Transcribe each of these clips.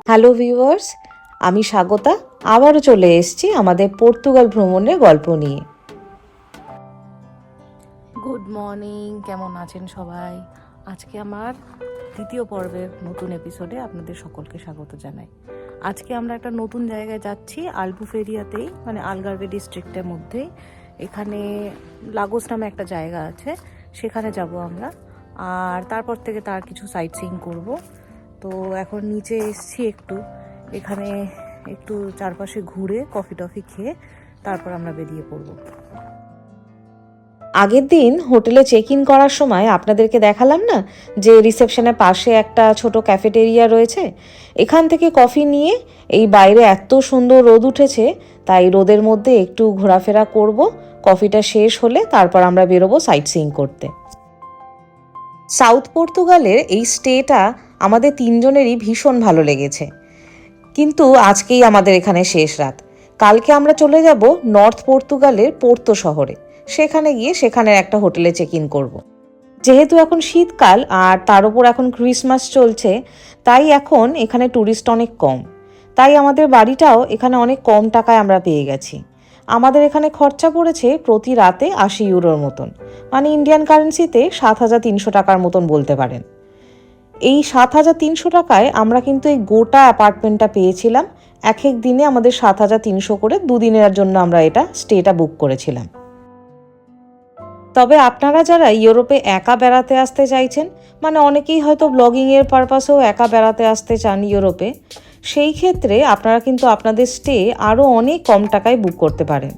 Hello viewers, আমি স্বাগতা আবারও চলে এসেছি আমাদের পর্তুগাল ভ্রমণের গল্প নিয়ে। গুড মর্নিং, কেমন আছেন সবাই? আজকে আমার দ্বিতীয় পর্বের নতুন এপিসোডে আপনাদের সকলকে স্বাগত জানাই। আজকে আমরা একটা নতুন জায়গায় যাচ্ছি, আলবুফেরিয়াতেই, মানে আলগারভে ডিস্ট্রিক্টের মধ্যেই। এখানে লাগোস নামে একটা জায়গা আছে, সেখানে যাব আমরা। আর তারপর থেকে তার কিছু সাইট সিইং করব। তো এখন নিচে এসছি একটু, এখানে একটু চারপাশে ঘুরে কফি টফি খেয়ে তারপর আমরা বেরিয়ে পড়বো। আগের দিন হোটেলে চেক ইন করার সময় আপনাদেরকে দেখালাম না যে রিসেপশনের পাশে একটা ছোট ক্যাফেটেরিয়া রয়েছে। এখান থেকে কফি নিয়ে এই বাইরে এত সুন্দর রোদ উঠেছে, তাই রোদের মধ্যে একটু ঘোরাফেরা করব। কফিটা শেষ হলে তারপর আমরা বেরোবো সাইট সিইং করতে। সাউথ পর্তুগালের এই স্টেটা আমাদের তিনজনেরই ভীষণ ভালো লেগেছে, কিন্তু আজকেই আমাদের এখানে শেষ রাত। কালকে আমরা চলে যাব নর্থ পর্তুগালের পোর্তো শহরে। সেখানে গিয়ে সেখানের একটা হোটেলে চেক ইন করবো। যেহেতু এখন শীতকাল আর তার উপর এখন ক্রিসমাস চলছে, তাই এখন এখানে ট্যুরিস্ট অনেক কম। তাই আমাদের বাড়িটাও এখানে অনেক কম টাকায় আমরা পেয়ে গেছি। আমাদের এখানে খরচা পড়েছে প্রতি রাতে 80 ইউরোর মতন, মানে ইন্ডিয়ান কারেন্সিতে 7,300 টাকার মতন বলতে পারেন। এই 7,300 টাকায় আমরা কিন্তু এই গোটা অ্যাপার্টমেন্টটা পেয়েছিলাম। এক এক দিনে আমাদের 7,300 করে, দুদিনের জন্য আমরা স্টেটা বুক করেছিলাম। তবে আপনারা যারা ইউরোপে একা বেড়াতে আসতে চাইছেন, মানে অনেকেই হয়তো ব্লগিংয়ের পারপাসেও একা বেড়াতে আসতে চান ইউরোপে, সেই ক্ষেত্রে আপনারা কিন্তু আপনাদের স্টে আরও অনেক কম টাকায় বুক করতে পারেন।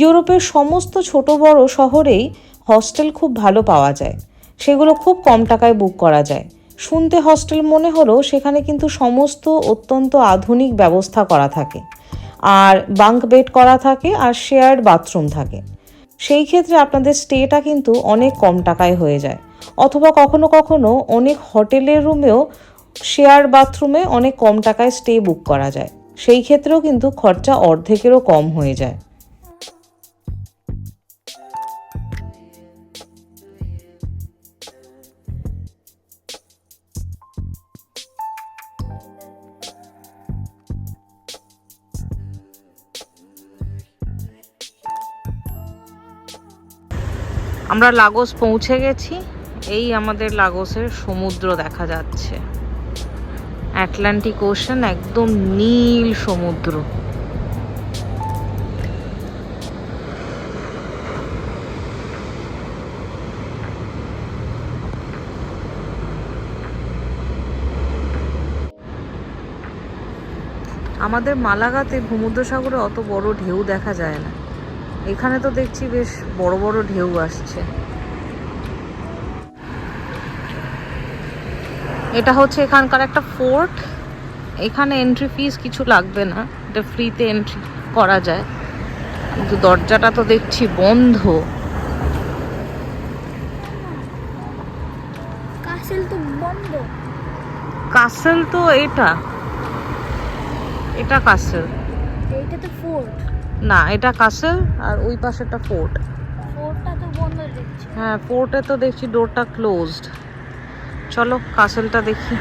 ইউরোপের সমস্ত ছোট বড় শহরেই হস্টেল খুব ভালো পাওয়া যায়, সেগুলো খুব কম টাকায় বুক করা যায়। শুনতে হস্টেল মনে হলেও সেখানে কিন্তু সমস্ত অত্যন্ত আধুনিক ব্যবস্থা করা থাকে, আর বাঙ্ক বেড করা থাকে, আর শেয়ার্ড বাথরুম থাকে। সেই ক্ষেত্রে আপনাদের স্টেটা কিন্তু অনেক কম টাকায় হয়ে যায়। অথবা কখনো কখনো অনেক হোটেলের রুমেও শেয়ার বাথরুমে অনেক কম টাকায় স্টে বুক করা যায়, সেই ক্ষেত্রেও কিন্তু খরচা অর্ধেকেরও কম হয়ে যায়। আমরা লাগোস পৌঁছে গেছি। এই আমাদের লাগোসের সমুদ্র দেখা যাচ্ছে, আটলান্টিক ওশান, একদম নীল সমুদ্র। আমাদের মালাগাতে ভূমধ্যসাগরে অত বড় ঢেউ দেখা যায় না, এখানে তো দেখছি বেশ বড় বড় ঢেউ আসছে। এটা হচ্ছে এখানকার একটা ফোর্ট। এখানে এন্ট্রি ফিস কিছু লাগবে না, এটা ফ্রিতে এন্ট্রি করা যায়, কিন্তু দরজাটা তো দেখছি বন্ধ। কাসেল তো বন্ধ। কাসেল তো এটা কাসেল, এইটা তো ফোর্ট না এটা কাসেল, আর ওই পাশেটা ফোর্ট। ফোর্টটা তো বন্ধ দেখছি। হ্যাঁ, ফোর্টে তো দেখছি ডোরটা ক্লোজড। চলো কাসেলটা দেখি,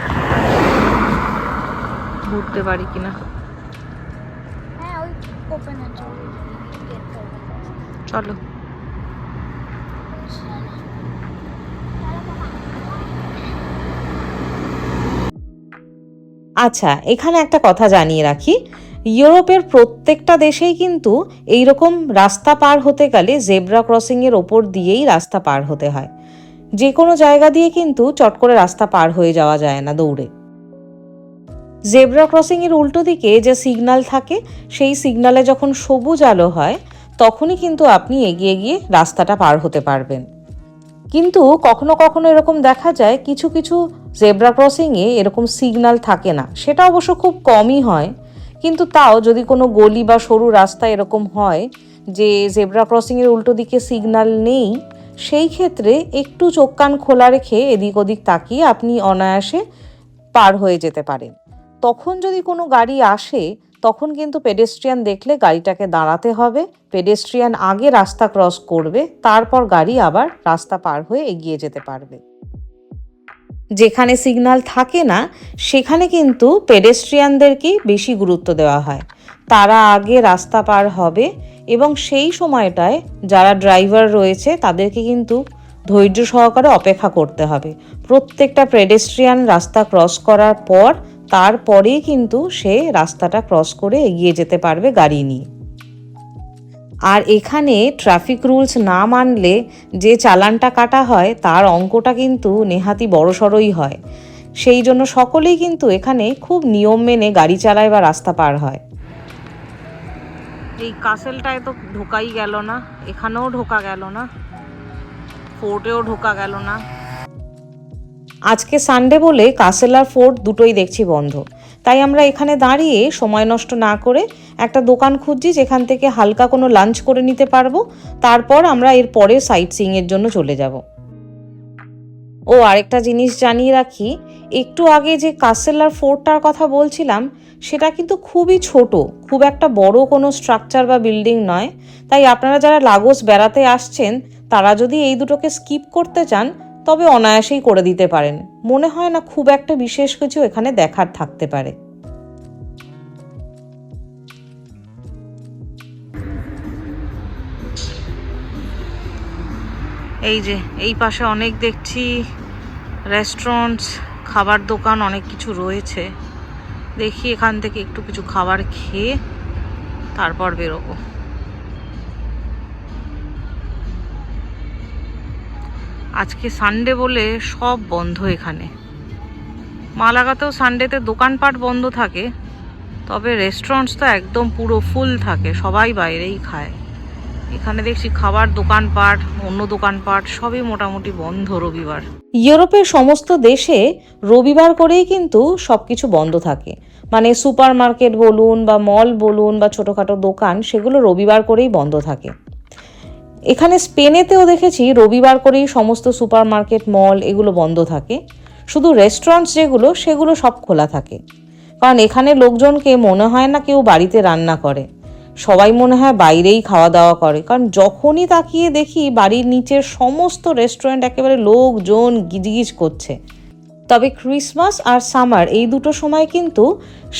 ঘুরতে পারি কিনা। হ্যাঁ, ওই ওপেন আছে গেটটা। চলো। আচ্ছা, এখানে একটা কথা জানিয়ে রাখি, ইউরোপের প্রত্যেকটা দেশেই কিন্তু এইরকম রাস্তা পার হতে গেলে জেব্রা ক্রসিংয়ের ওপর দিয়েই রাস্তা পার হতে হয়। যে কোনো জায়গা দিয়ে কিন্তু চট করে রাস্তা পার হয়ে যাওয়া যায় না দৌড়ে। জেব্রা ক্রসিংয়ের উল্টো দিকে যে সিগন্যাল থাকে, সেই সিগন্যালে যখন সবুজ আলো হয়, তখনই কিন্তু আপনি এগিয়ে গিয়ে রাস্তাটা পার হতে পারবেন। কিন্তু কখনো কখনো এরকম দেখা যায় কিছু কিছু জেব্রা ক্রসিংয়ে এরকম সিগন্যাল থাকে না, সেটা অবশ্য খুব কমই হয়। কিন্তু তাও যদি কোনো গলি বা সরু রাস্তা এরকম হয় যে জেব্রা ক্রসিংয়ের উল্টো দিকে সিগন্যাল নেই, সেই ক্ষেত্রে একটু চোখ কান খোলা রেখে এদিক ওদিক তাকিয়ে আপনি অনায়াসে পার হয়ে যেতে পারেন। তখন যদি কোনো গাড়ি আসে, তখন কিন্তু পেডেস্ট্রিয়ান দেখলে গাড়িটাকে দাঁড়াতে হবে। পেডেস্ট্রিয়ান আগে রাস্তা ক্রস করবে, তারপর গাড়ি আবার রাস্তা পার হয়ে এগিয়ে যেতে পারবে। যেখানে সিগন্যাল থাকে না সেখানে কিন্তু পেডেস্ট্রিয়ানদেরকেই বেশি গুরুত্ব দেওয়া হয়। তারা আগে রাস্তা পার হবে এবং সেই সময়টায় যারা ড্রাইভার রয়েছে তাদেরকে কিন্তু ধৈর্য সহকারে অপেক্ষা করতে হবে। প্রত্যেকটা পেডেস্ট্রিয়ান রাস্তা ক্রস করার পর তারপরেই কিন্তু সে রাস্তাটা ক্রস করে এগিয়ে যেতে পারবে গাড়ি নিয়ে। আর এখানে ট্রাফিক রুলস না মানলে যে চালানটা কাটা হয় তার অঙ্কটা কিন্তু নেহাতি বড়সড়ই হয়। সেই জন্য সকলেই কিন্তু এখানে খুব নিয়ম মেনে গাড়ি চালায় বা রাস্তা পার হয়। এই কাসেলটায় তো ঢোকাই গেল না, এখানেও ঢোকা গেল না, ফোর্টেও ঢোকা গেল না। আজকে সানডে বলে কাসেল আর ফোর্ট দুটোই দেখছি বন্ধ, তাই আমরা এখানে দাঁড়িয়ে সময় নষ্ট না করে একটা দোকান খুঁজছি যেখান থেকে হালকা কোনো লাঞ্চ করে নিতে পারবো। তারপর আমরা এর পরে সাইট সিইংয়ের জন্য চলে যাব। ও আরেকটা জিনিস জানিয়ে রাখি, একটু আগে যে কাসেল আর ফোর্টটার কথা বলছিলাম সেটা কিন্তু খুবই ছোট, খুব একটা বড় কোনো স্ট্রাকচার বা বিল্ডিং নয়। তাই আপনারা যারা লাগোস বেড়াতে আসছেন তারা যদি এই দুটোকে স্কিপ করতে চান তবে অনায়াসেই করে দিতে পারেন। মনে হয় না খুব একটা বিশেষ কিছু এখানে দেখার থাকতে পারে। এই যে এই পাশে অনেক দেখছি রেস্টুরেন্টস, খাবার দোকান অনেক কিছু রয়েছে। দেখি এখান থেকে একটু কিছু খাবার খেয়ে তারপর বেরোবো। আজকে সানডে বলে সব বন্ধ এখানে। মালাগাতেও সানডেতে দোকানপাট বন্ধ থাকে, তবে রেস্টুরেন্টস তো একদম পুরো ফুল থাকে, সবাই বাইরেই খায়। এখানে দেখছি খাবার দোকানপাট, অন্য দোকানপাট সবই মোটামুটি বন্ধ রবিবার। ইউরোপের সমস্ত দেশে রবিবার করেই কিন্তু সব কিছু বন্ধ থাকে, মানে সুপার মার্কেট বলুন বা মল বলুন বা ছোটোখাটো দোকান, সেগুলো রবিবার করেই বন্ধ থাকে। এখানে স্পেনেতেও দেখেছি রবিবার করেই সমস্ত সুপার মার্কেট, মল এগুলো বন্ধ থাকে। শুধু রেস্টুরেন্টস যেগুলো সেগুলো সব খোলা থাকে, কারণ এখানে লোকজনকে মনে হয় না কেউ বাড়িতে রান্না করে, সবাই মনে হয় বাইরেই খাওয়া দাওয়া করে। কারণ যখনই তাকিয়ে দেখি বাড়ির নিচের সমস্ত রেস্টুরেন্ট একেবারে লোকজন গিজগিজ করছে। তবে ক্রিসমাস আর সামার এই দুটো সময় কিন্তু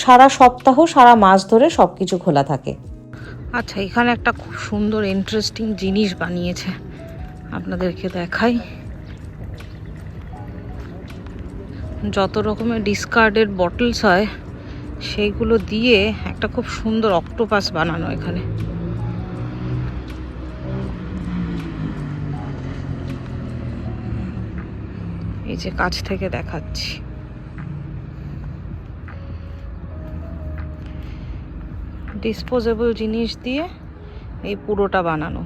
সারা সপ্তাহ সারা মাস ধরে সব কিছু খোলা থাকে। আচ্ছা, এখানে একটা খুব সুন্দর ইন্টারেস্টিং জিনিস বানিয়েছে, আপনাদেরকে দেখাই। যত রকমের ডিসকার্ডেড বটলস হয় সেইগুলো দিয়ে একটা খুব সুন্দর অক্টোপাস বানানো এখানে। এই যে কাছ থেকে দেখাচ্ছি, ডিসপোজেবল জিনিস দিয়ে এই পুরোটা বানানো।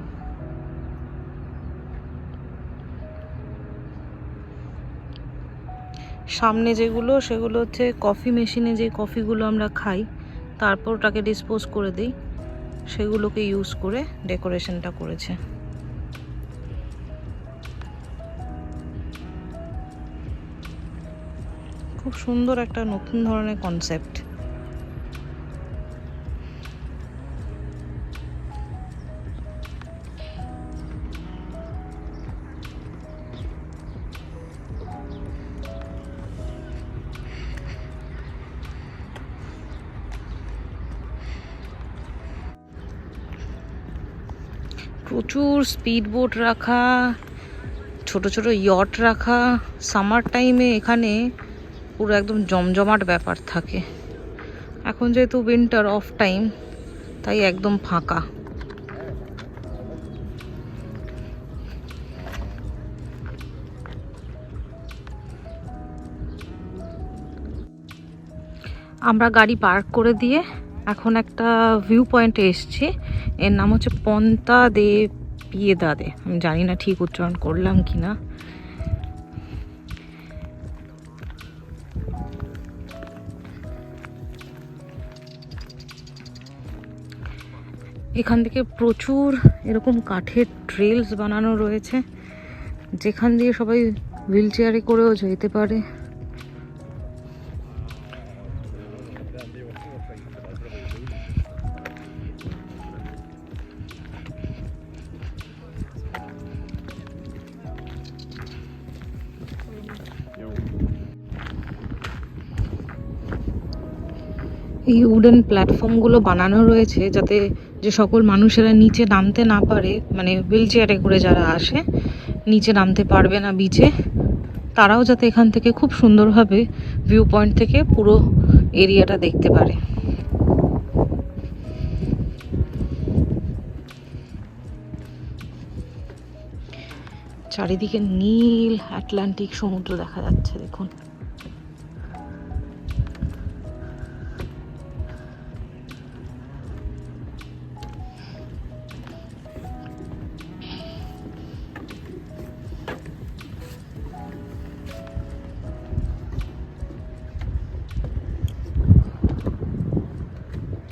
সামনে যেগুলো সেগুলো হচ্ছে কফি মেশিনে যে কফিগুলো আমরা খাই তারপর ওটাকে ডিসপোজ করে দিই, সেগুলোকে ইউজ করে ডেকোরেশনটা করেছে। খুব সুন্দর একটা নতুন ধরনের কনসেপ্ট। প্রচুর স্পিড বোট রাখা, ছোট ছোট ইয়ট রাখা। সামার টাইমে এখানে পুরো একদম জমজমাট ব্যাপার থাকে। এখন যেহেতু উইন্টার অফ টাইম তাই একদম ফাঁকা। আমরা গাড়ি পার্ক করে দিয়ে এখন একটা ভিউ পয়েন্টে এসেছি। এর নাম হচ্ছে পন্তা দে পিয়েদাদে। আমি জানি না ঠিক উচ্চারণ করলাম কি না। এখান থেকে প্রচুর এরকম কাঠের ট্রেলস বানানো রয়েছে, যেখান দিয়ে সবাই হুইল চেয়ারে করেও যেতে পারে। এই উডেন প্ল্যাটফর্মগুলো বানানো রয়েছে যাতে যে সকল মানুষেরা নিচে নামতে না পারে, মানে হুইল চেয়ারে করে যারা আসে নিচে নামতে পারবে না বিচে, তারাও যাতে এখান থেকে খুব সুন্দরভাবে ভিউ পয়েন্ট থেকে পুরো এরিয়াটা দেখতে পারে। চারিদিকে নীল আটলান্টিক সমুদ্র দেখা যাচ্ছে, দেখুন।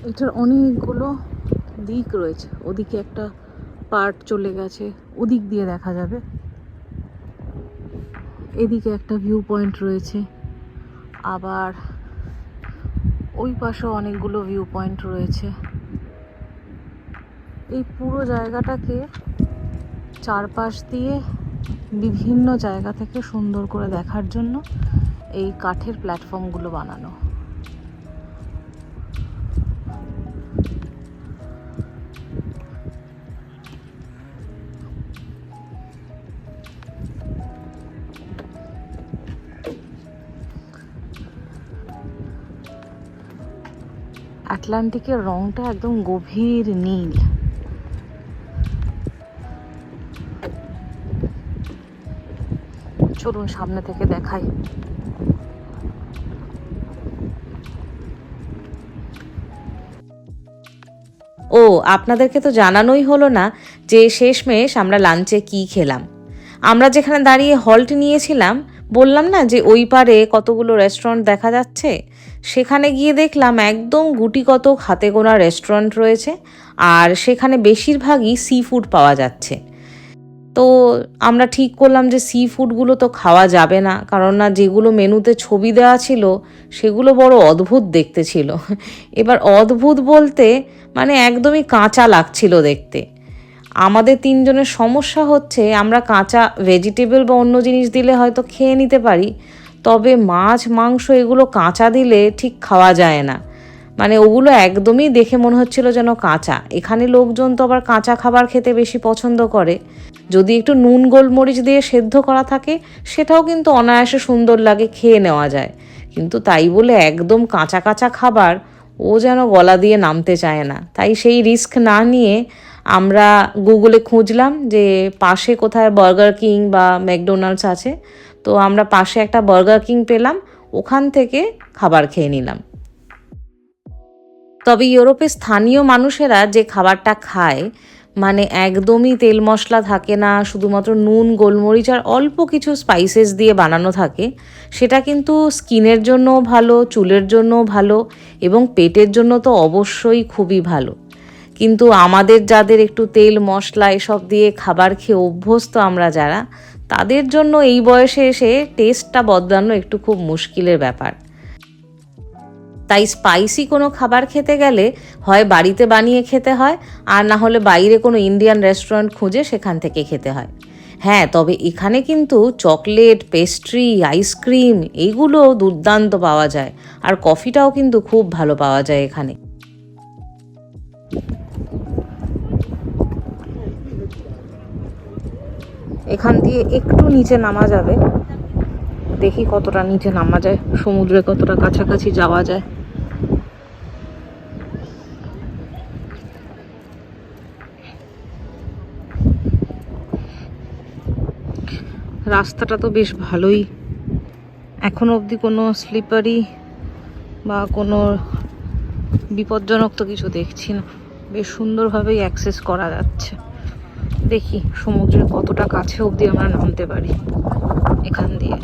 এটার অনেকগুলো দিক রয়েছে, ওদিকে একটা পার্ট চলে গেছে, ওদিক দিয়ে দেখা যাবে। এদিকে একটা ভিউ পয়েন্ট রয়েছে, আবার ওই পাশেও অনেকগুলো ভিউ পয়েন্ট রয়েছে। এই পুরো জায়গাটাকে চারপাশ দিয়ে বিভিন্ন জায়গা থেকে সুন্দর করে দেখার জন্য এই কাঠের প্ল্যাটফর্মগুলো বানানো। আটলান্টিকের রংটা একদম গভীর নীল। চলুন সামনে থেকে দেখাই। ও, আপনাদেরকে তো জানানোই হলো না যে শেষমেশ আমরা লাঞ্চে কি খেলাম। আমরা যেখানে দাঁড়িয়ে হল্ট নিয়েছিলাম, বললাম না যে ওই পারে কতগুলো রেস্টুরেন্ট দেখা যাচ্ছে, সেখানে গিয়ে দেখলাম একদম গুটি কতক হাতে গোনা রেস্টুরেন্ট রয়েছে, আর সেখানে বেশিরভাগই সি ফুড পাওয়া যাচ্ছে। তো আমরা ঠিক করলাম যে সি ফুডগুলো তো খাওয়া যাবে না, কারণ না যেগুলো মেনুতে ছবি দেওয়া ছিল সেগুলো বড় অদ্ভুত দেখতে ছিল। এবার অদ্ভুত বলতে মানে একদমই কাঁচা লাগছিল দেখতে। আমাদের তিনজনের সমস্যা হচ্ছে, আমরা কাঁচা ভেজিটেবল বা অন্য জিনিস দিলে হয়তো খেয়ে নিতে পারি, তবে মাছ মাংস এগুলো কাঁচা দিলে ঠিক খাওয়া যায় না। মানে ওগুলো একদমই দেখে মনে হচ্ছিল যেন কাঁচা। এখানে লোকজন তো আবার কাঁচা খাবার খেতে বেশি পছন্দ করে, যদি একটু নুন গোলমরিচ দিয়ে সেদ্ধ করা থাকে সেটাও কিন্তু অনায়াসে সুন্দর লাগে, খেয়ে নেওয়া যায়। কিন্তু তাই বলে একদম কাঁচা কাঁচা খাবার ও যেন গলা দিয়ে নামতে চায় না। তাই সেই রিস্ক না নিয়ে আমরা গুগলে খুঁজলাম যে পাশে কোথায় বার্গার কিং বা ম্যাকডোনাল্ডস আছে। তো আমরা পাশে একটা বার্গার কিং পেলাম, ওখান থেকে খাবার খেয়ে নিলাম। তবে ইউরোপের স্থানীয় মানুষেরা যে খাবারটা খায়, মানে একদমই তেল মশলা থাকে না, শুধুমাত্র নুন গোলমরিচ আর অল্প কিছু স্পাইসেস দিয়ে বানানো থাকে, সেটা কিন্তু স্কিনের জন্য ভালো, চুলের জন্য ভালো, এবং পেটের জন্য তো অবশ্যই খুবই ভালো। কিন্তু আমাদের যাদের একটু তেল মশলা এসব দিয়ে খাবার খেয়ে অভ্যস্ত আমরা যারা, তাদের জন্য এই বয়সে এসে টেস্টটা বদলানো একটু খুব মুশকিলের ব্যাপার। তাই স্পাইসি কোনো খাবার খেতে গেলে হয় বাড়িতে বানিয়ে খেতে হয়, আর না হলে বাইরে কোনো ইন্ডিয়ান রেস্টুরেন্ট খুঁজে সেখান থেকে খেতে হয়। হ্যাঁ, তবে এখানে কিন্তু চকলেট, পেস্ট্রি, আইসক্রিম এইগুলো দুর্দান্ত পাওয়া যায়, আর কফিটাও কিন্তু খুব ভালো পাওয়া যায় এখানে। এখান দিয়ে একটু নিচে নামা যাবে, দেখি কতটা নিচে নামা যায়, সমুদ্রে কতটা কাছাকাছি যাওয়া যায়। রাস্তাটা তো বেশ ভালোই, এখনো অবধি কোনো স্লিপারি বা কোনো বিপজ্জনক তো কিছু দেখছি না, বেশ সুন্দরভাবেই অ্যাক্সেস করা যাচ্ছে। দেখি সমুদ্রের কতটা কাছে অবধি আমরা নামতে পারি এখান দিয়ে।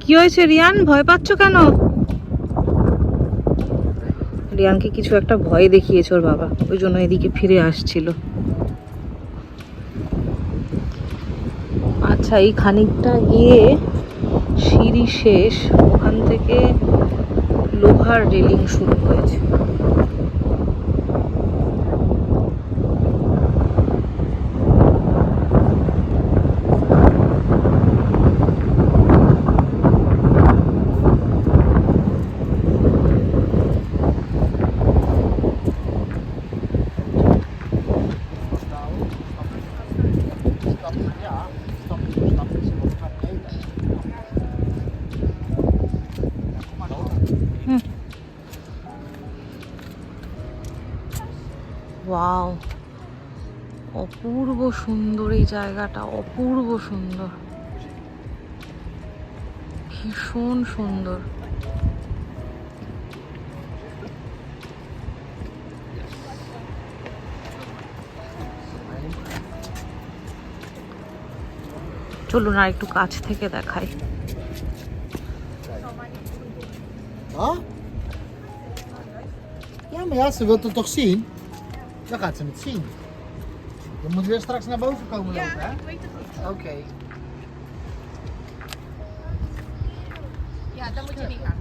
কি হয়েছে রিয়ান, ভয় পাচ্ছ কেন? রিয়ানকে কিছু একটা ভয় দেখিয়েছে ওর বাবা, ওই জন্য এদিকে ফিরে আসছিল। আচ্ছা, এই খানিকটা গিয়ে সিঁড়ি শেষ, ওখান থেকে লোহার রেলিং শুরু হয়েছে। ওয়াও, অপূর্ব সুন্দর এই জায়গাটা, অপূর্ব সুন্দর, ভীষণ সুন্দর। চলুন আর একটু কাছ থেকে দেখাই। Ja? Ja, maar ja, ze wil het toch zien? Dan gaat ze het zien. Dan moet weer straks naar boven komen lopen, hè? Ik weet het niet. Oké. Ja, dan moet je niet gaan.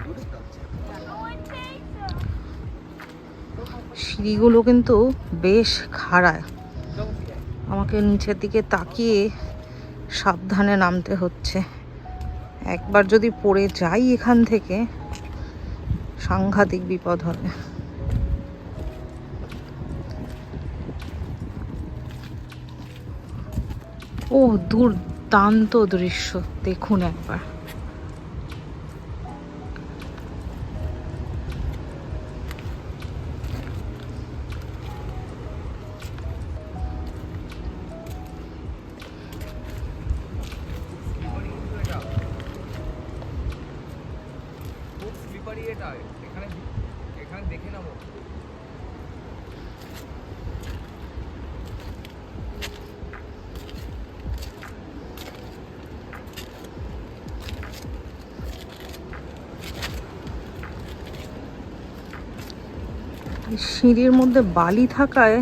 সিঁড়িগুলো কিন্তু বেশ খাড়া, আমাকে নিচের দিকে তাকিয়ে সাবধানে নামতে হচ্ছে। একবার যদি পড়ে যাই এখান থেকে সাংঘাতিক বিপদ হবে। ও দুর্দান্ত দৃশ্য, দেখুন একবার। এখানে দেখে নেবো। সিঁড়ির মধ্যে বালি থাকায়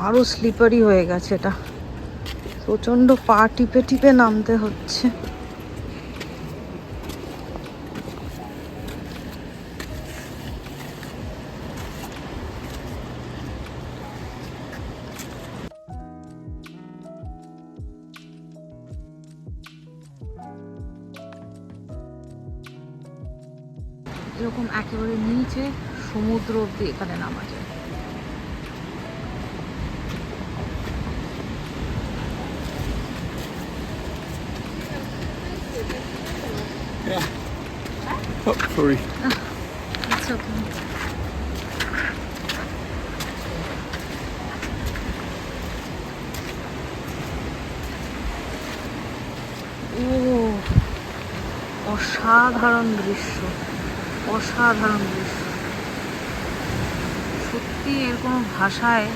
আরো স্লিপারি হয়ে গেছে, এটা প্রচন্ড পা টিপে টিপে নামতে হচ্ছে। এরকম একেবারে নিচে সমুদ্র অব্দি এখানে নামা যায়। Oh, sorry. It's okay. ও অসাধারণ দৃশ্য, অসাধারণ দৃশ্য সত্যি। এর কোনো ভাষায়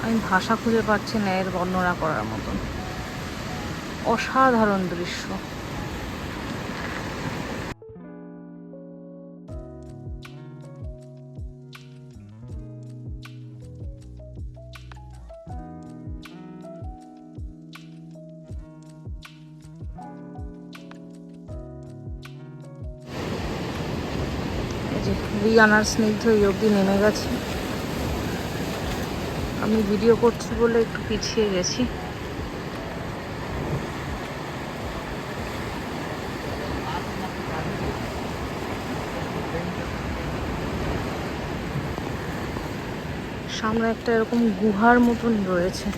আমি ভাষা খুঁজে পাচ্ছি না এর বর্ণনা করার মতন। অসাধারণ দৃশ্য। রিয়ানার স্নিগ্ধ এই অবধি নেমে গেছে, আমি ভিডিও করছি বলে একটু পিছিয়ে গেছি। সামনে একটা এরকম গুহার মতন রয়েছে।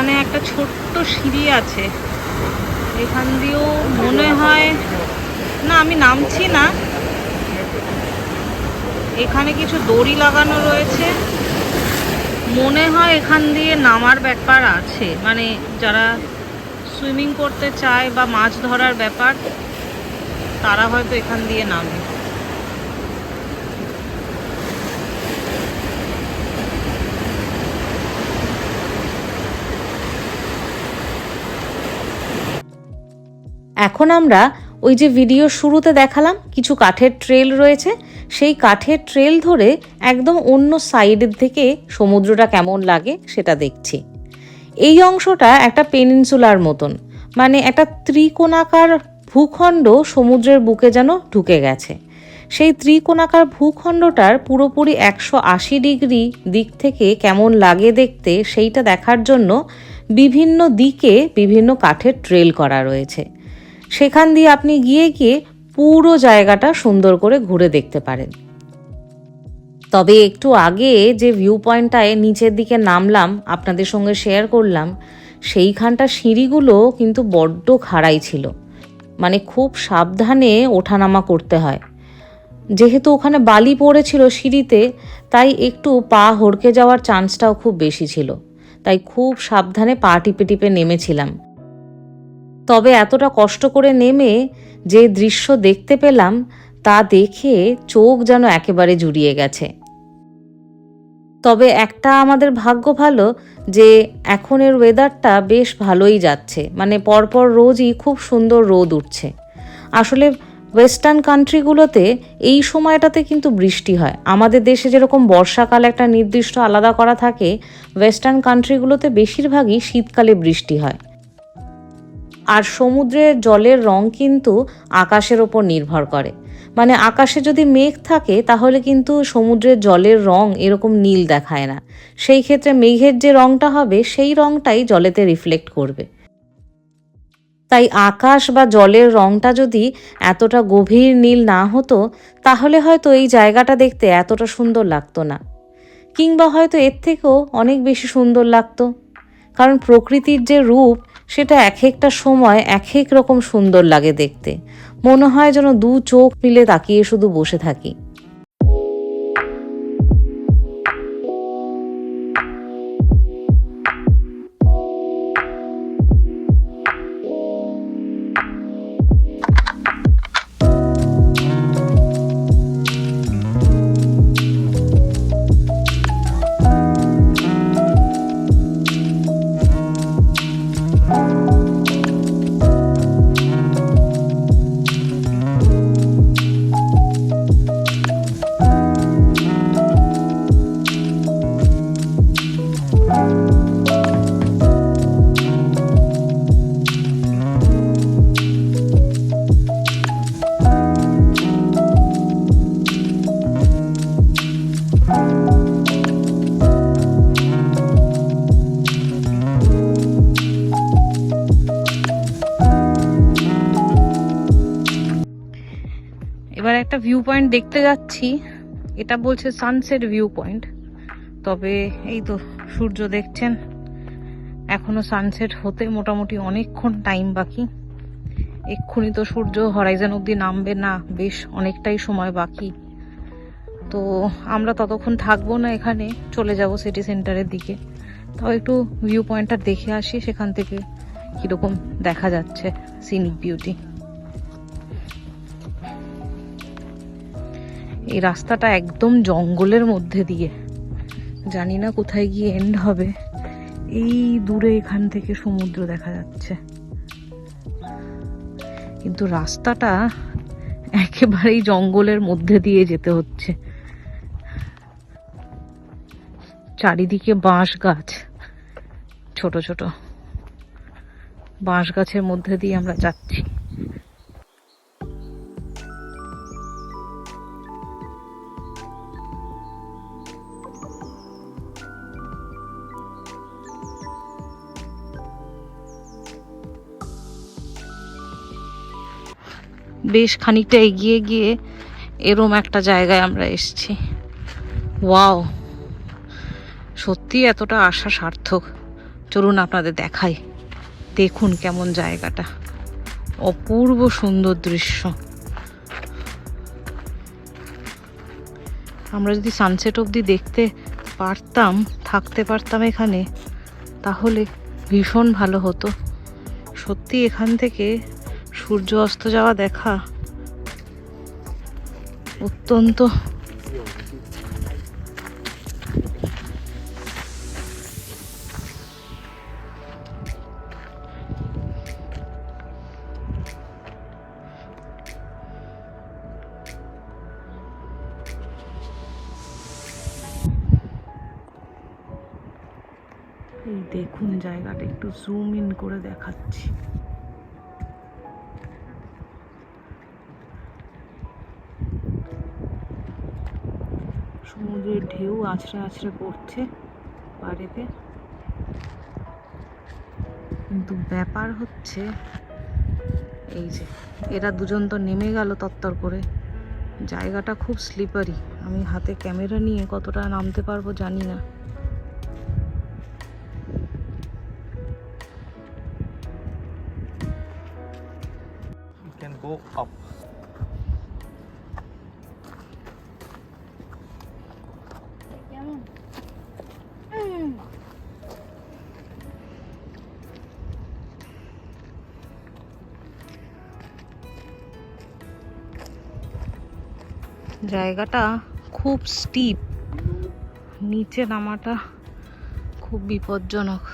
এখানে একটা ছোট্ট সিঁড়ি আছে, এখান দিয়েও মনে হয় না, আমি নামছি না। এখানে কিছু দড়ি লাগানো রয়েছে, মনে হয় এখান দিয়ে নামার ব্যাপার আছে, মানে যারা সুইমিং করতে চায় বা মাছ ধরার ব্যাপার তারা হয়তো এখান দিয়ে নামে। এখন আমরা ওই যে ভিডিও শুরুতে দেখালাম কিছু কাঠের ট্রেল রয়েছে, সেই কাঠের ট্রেল ধরে একদম অন্য সাইডের থেকে সমুদ্রটা কেমন লাগে সেটা দেখছি। এই অংশটা একটা পেনিনসুলার মতন, মানে একটা ত্রিকোণাকার ভূখণ্ড সমুদ্রের বুকে যেন ঢুকে গেছে। সেই ত্রিকোণাকার ভূখণ্ডটার পুরোপুরি 180 ডিগ্রি দিক থেকে কেমন লাগে দেখতে, সেইটা দেখার জন্য বিভিন্ন দিকে বিভিন্ন কাঠের ট্রেল করা রয়েছে। সেখান দিয়ে আপনি গিয়ে পুরো জায়গাটা সুন্দর করে ঘুরে দেখতে পারেন। তবে একটু আগে যে ভিউ পয়েন্টটায় নিচের দিকে নামলাম, আপনাদের সঙ্গে শেয়ার করলাম, সেইখানটা সিঁড়িগুলো কিন্তু বড্ড খাড়াই ছিল, মানে খুব সাবধানে ওঠানামা করতে হয়। যেহেতু ওখানে বালি পড়েছিল সিঁড়িতে, তাই একটু পা হড়কে যাওয়ার চান্সটাও খুব বেশি ছিল, তাই খুব সাবধানে পা টিপে টিপে নেমেছিলাম। তবে এতটা কষ্ট করে নেমে যে দৃশ্য দেখতে পেলাম তা দেখে চোখ যেন একেবারে জুড়িয়ে গেছে। তবে একটা আমাদের ভাগ্য ভালো যে এখনের ওয়েদারটা বেশ ভালোই যাচ্ছে, মানে পরপর রোজই খুব সুন্দর রোদ উঠছে। আসলে ওয়েস্টার্ন কান্ট্রিগুলোতে এই সময়টাতে কিন্তু বৃষ্টি হয়। আমাদের দেশে যেরকম বর্ষাকাল একটা নির্দিষ্ট আলাদা করা থাকে, ওয়েস্টার্ন কান্ট্রিগুলোতে বেশিরভাগই শীতকালে বৃষ্টি হয়। আর সমুদ্রের জলের রং কিন্তু আকাশের ওপর নির্ভর করে, মানে আকাশে যদি মেঘ থাকে তাহলে কিন্তু সমুদ্রের জলের রং এরকম নীল দেখায় না, সেই ক্ষেত্রে মেঘের যে রংটা হবে সেই রংটাই জলেতে রিফ্লেক্ট করবে। তাই আকাশ বা জলের রংটা যদি এতটা গভীর নীল না হতো তাহলে হয়তো এই জায়গাটা দেখতে এতটা সুন্দর লাগতো না, কিংবা হয়তো এর থেকেও অনেক বেশি সুন্দর লাগতো। কারণ প্রকৃতির যে রূপ সেটা এক একটা সময় এক এক রকম সুন্দর লাগে দেখতে, মনে হয় যেন দু চোখ মিলে তাকিয়ে শুধু বসে থাকি। এবার একটা ভিউ পয়েন্ট দেখতে যাচ্ছি, এটা বলছে সানসেট ভিউ পয়েন্ট। তবে এই তো সূর্য দেখছেন, এখনো সানসেট হতে মোটামুটি অনেকক্ষণ টাইম বাকি। এক্ষুনি তো সূর্য হরাইজন অব্দি নামবে না, বেশ অনেকটাই সময় বাকি। তো আমরা ততক্ষণ থাকবো না এখানে, চলে যাব সিটি সেন্টারের দিকে। তাও একটু ভিউ পয়েন্টটা দেখে আসি, সেখান থেকে কিরকম দেখা যাচ্ছে সিনিক বিউটি। এই রাস্তাটা একদম জঙ্গলের মধ্যে দিয়ে, জানি না কোথায় গিয়ে এন্ড হবে। এই দূরে এখান থেকে সমুদ্র দেখা যাচ্ছে, কিন্তু রাস্তাটা একেবারেই জঙ্গলের মধ্যে দিয়ে যেতে হচ্ছে। চারিদিকে বাঁশ গাছ, ছোট ছোট বাঁশ গাছের মধ্যে দিয়ে আমরা যাচ্ছি। বেশ খানিকটা এগিয়ে গিয়ে এরম একটা জায়গায় আমরা এসেছি। ওয়াও, সত্যি এতটা আশা সার্থক। চলুন আপনাদের দেখাই, দেখুন কেমন জায়গাটা, অপূর্ব সুন্দর দৃশ্য। আমরা যদি সানসেট অবধি দেখতে পারতাম, থাকতে পারতাম এখানে, তাহলে ভীষণ ভালো হতো। সত্যি এখান থেকে সূর্য অস্ত যাওয়া দেখা অত্যন্ত এই দেখুন জায়গাটা, একটু জুম ইন করে দেখাচ্ছি। সমুদ্রের ঢেউ আছড়ে আছড়ে পড়ছে পাড়েতে, কিন্তু ব্যাপার হচ্ছে এই যে এরা দুজন তো নেমে গেল তত্তর করে। জায়গাটা খুব স্লিপারি, আমি হাতে ক্যামেরা নিয়ে কতটা নামতে পারবো জানি না। Can go up. কেমন? জায়গাটা খুব স্টিপ, নিচে নামাটা খুব বিপজ্জনক।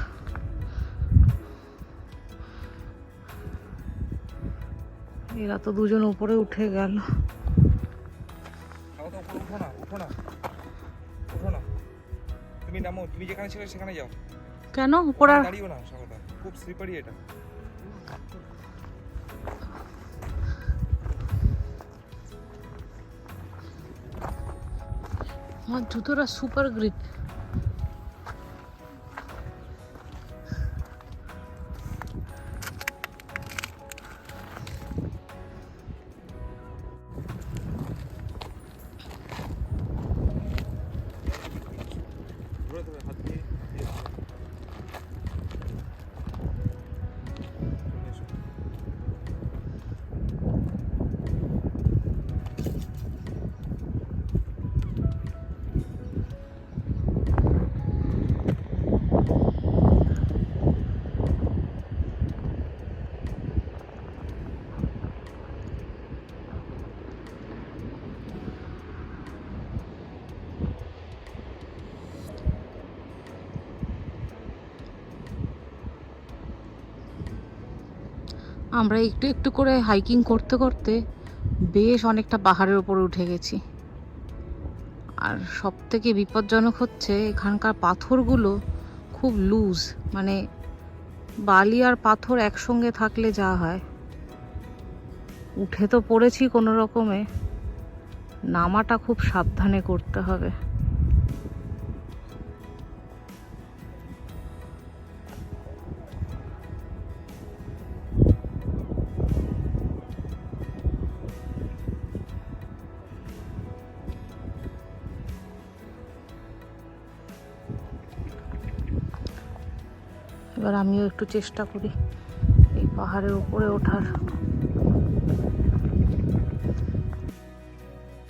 এরা তো দুজন উপরে উঠে গেল। উঠো না, তুমি নামো, তুমি যেখানে ছিলে সেখানে যাও। কেন উপরে? দাঁড়িও না স্বাগতা, খুব স্লিপারি এটা। আমার জুতোটা সুপার গ্রিপ। ধরে ধরে হাত দিয়ে এসো। আমরা একটু একটু করে হাইকিং করতে করতে বেশ অনেকটা পাহাড়ের উপরে উঠে গেছি। আর সব থেকে বিপজ্জনক হচ্ছে এখানকার পাথরগুলো খুব লুজ, মানে বালি আর পাথর একসঙ্গে থাকলে যা হয়। উঠে তো পড়েছি কোনো রকমে, নামাটা খুব সাবধানে করতে হবে। এবার আমিও একটু চেষ্টা করি এই পাহাড়ের উপরে ওঠার।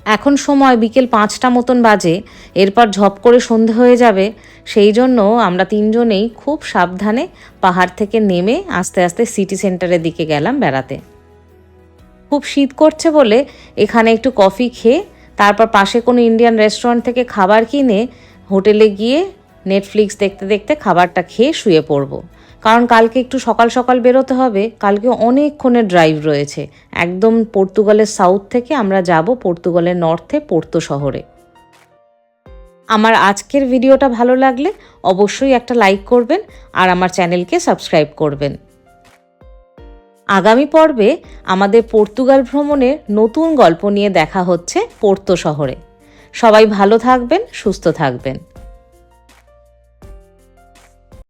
এখন সময় বিকেল 5টা মতন বাজে, এরপর ঝপ করে সন্ধে হয়ে যাবে। সেই জন্য আমরা তিনজনেই খুব সাবধানে পাহাড় থেকে নেমে আস্তে আস্তে সিটি সেন্টারের দিকে গেলাম বেড়াতে। খুব শীত করছে বলে এখানে একটু কফি খেয়ে তারপর পাশে কোনো ইন্ডিয়ান রেস্টুরেন্ট থেকে খাবার কিনে হোটেলে গিয়ে নেটফ্লিক্স দেখতে দেখতে খাবারটা খেয়ে শুয়ে পড়ব। কারণ কালকে একটু সকাল সকাল বেরোতে হবে, কালকে অনেকক্ষণের ড্রাইভ রয়েছে। একদম পর্তুগালের সাউথ থেকে আমরা যাব পর্তুগালের নর্থে পোর্তো শহরে। আমার আজকের ভিডিওটা ভালো লাগলে অবশ্যই একটা লাইক করবেন আর আমার চ্যানেলকে সাবস্ক্রাইব করবেন। আগামী পর্বে আমাদের পর্তুগাল ভ্রমণের নতুন গল্প নিয়ে দেখা হচ্ছে পোর্তো শহরে। সবাই ভালো থাকবেন, সুস্থ থাকবেন।